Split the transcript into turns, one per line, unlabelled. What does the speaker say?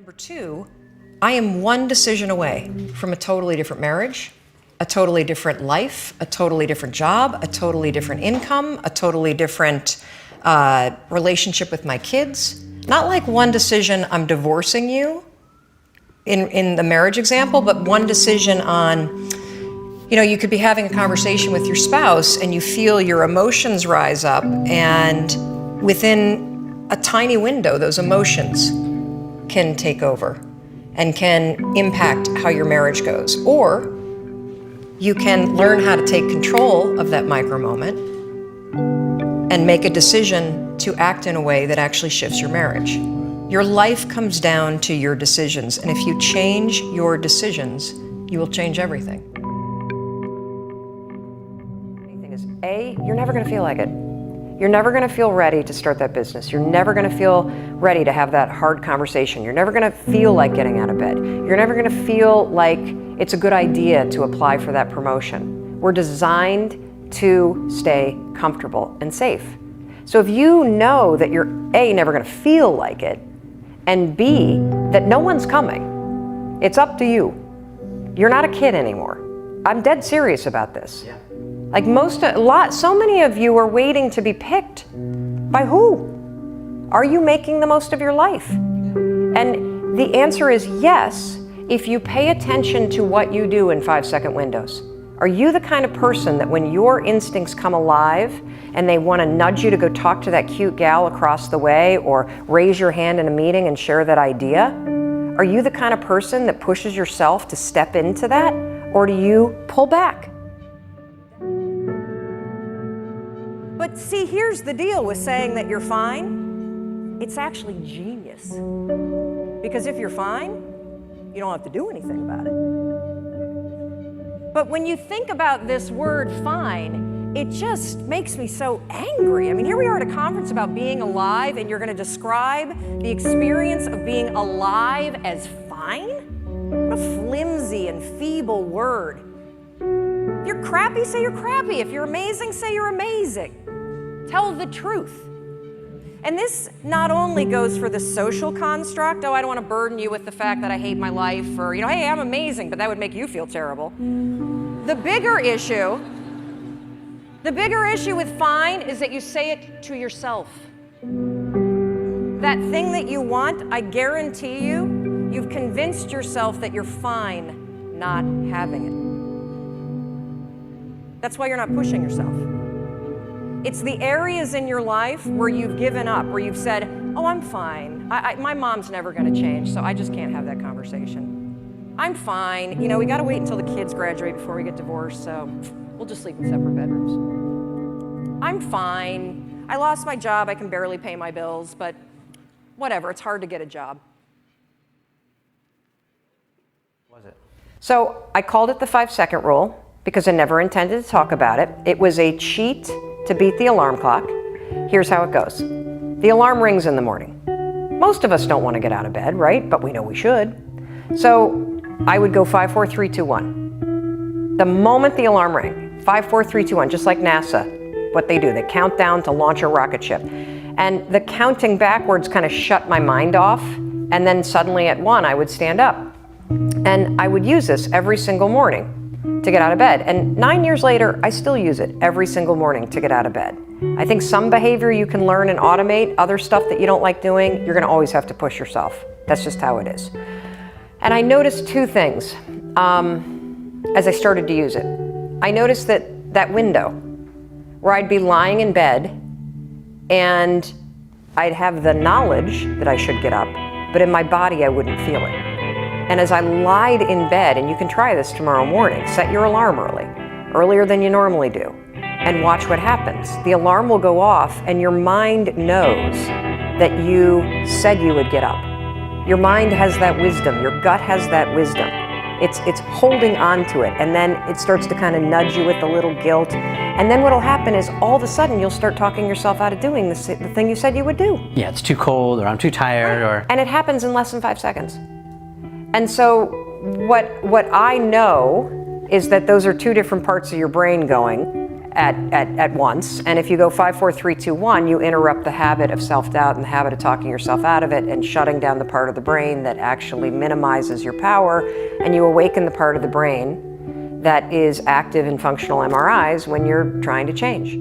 Number two, I am one decision away from a totally different marriage, a totally different life, a totally different job, a totally different income, a totally different relationship with my kids. Not like one decision, I'm divorcing you in the marriage example, but one decision on, you could be having a conversation with your spouse and you feel your emotions rise up, and within a tiny window, those emotions can take over and can impact how your marriage goes. Or you can learn how to take control of that micro moment and make a decision to act in a way that actually shifts your marriage. Your life comes down to your decisions, and if you change your decisions, you will change everything. The thing is, you're never gonna feel like it. You're never gonna feel ready to start that business. You're never gonna feel ready to have that hard conversation. You're never gonna feel like getting out of bed. You're never gonna feel like it's a good idea to apply for that promotion. We're designed to stay comfortable and safe. So if you know that you're A, never gonna feel like it, and B, that no one's coming, it's up to you. You're not a kid anymore. I'm dead serious about this. Yeah. Like so many of you are waiting to be picked. By who? Are you making the most of your life? And the answer is yes, if you pay attention to what you do in 5-second windows. Are you the kind of person that when your instincts come alive and they want to nudge you to go talk to that cute gal across the way or raise your hand in a meeting and share that idea? Are you the kind of person that pushes yourself to step into that? Or do you pull back? But see, here's the deal with saying that you're fine. It's actually genius. Because if you're fine, you don't have to do anything about it. But when you think about this word fine, it just makes me so angry. I mean, here we are at a conference about being alive, and you're going to describe the experience of being alive as fine? What a flimsy and feeble word. If you're crappy, say you're crappy. If you're amazing, say you're amazing. Tell the truth. And this not only goes for the social construct, I don't want to burden you with the fact that I hate my life, or, hey, I'm amazing, but that would make you feel terrible. The bigger issue with fine is that you say it to yourself. That thing that you want, I guarantee you've convinced yourself that you're fine not having it. That's why you're not pushing yourself. It's the areas in your life where you've given up, where you've said, oh, I'm fine. My mom's never going to change, so I just can't have that conversation. I'm fine. We got to wait until the kids graduate before we get divorced, so we'll just sleep in separate bedrooms. I'm fine. I lost my job. I can barely pay my bills, but whatever. It's hard to get a job. Was it? So I called it the 5-second rule because I never intended to talk about it. It was a cheat to beat the alarm clock. Here's how it goes. The alarm rings in the morning. Most of us don't want to get out of bed, right? But we know we should. So I would go 5, 4, 3, 2, 1. The moment the alarm rang, 5, 4, 3, 2, 1, just like NASA, what they do, they count down to launch a rocket ship. And the counting backwards kind of shut my mind off. And then suddenly at 1, I would stand up. And I would use this every single morning to get out of bed. And 9 years later, I still use it every single morning to get out of bed. I think some behavior you can learn and automate, other stuff that you don't like doing, you're gonna always have to push yourself. That's just how it is. And I noticed 2 things as I started to use it. I noticed that window where I'd be lying in bed and I'd have the knowledge that I should get up, but in my body I wouldn't feel it. And as I lied in bed, and you can try this tomorrow morning, set your alarm earlier than you normally do, and watch what happens. The alarm will go off and your mind knows that you said you would get up. Your mind has that wisdom, your gut has that wisdom. It's holding on to it, and then it starts to kind of nudge you with a little guilt. And then what'll happen is all of a sudden you'll start talking yourself out of doing the thing you said you would do.
Yeah, it's too cold, or I'm too tired, or...
And it happens in less than 5 seconds. And so what I know is that those are 2 different parts of your brain going, at once. And if you go 5, 4, 3, 2, 1, you interrupt the habit of self-doubt and the habit of talking yourself out of it and shutting down the part of the brain that actually minimizes your power, and you awaken the part of the brain that is active in functional MRIs when you're trying to change.